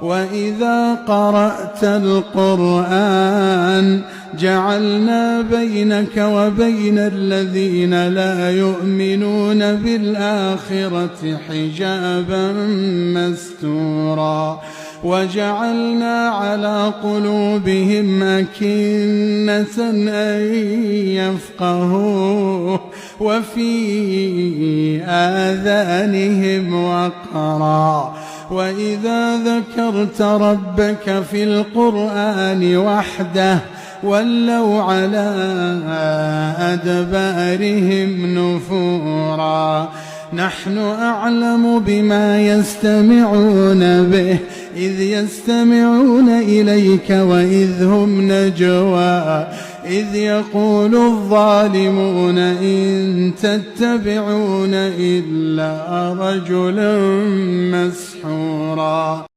وإذا قرأت القرآن جعلنا بينك وبين الذين لا يؤمنون بالآخرة حجابا مستورا وجعلنا على قلوبهم أكنة أن يفقهوه وفي آذانهم وقرا وإذا ذكرت ربك في القرآن وحده ولوا على أدبارهم نفورا نحن أعلم بما يستمعون به إذ يستمعون إليك وإذ هم نجوى إذ يقول الظالمون إن تتبعون إلا رجلا مسحورا.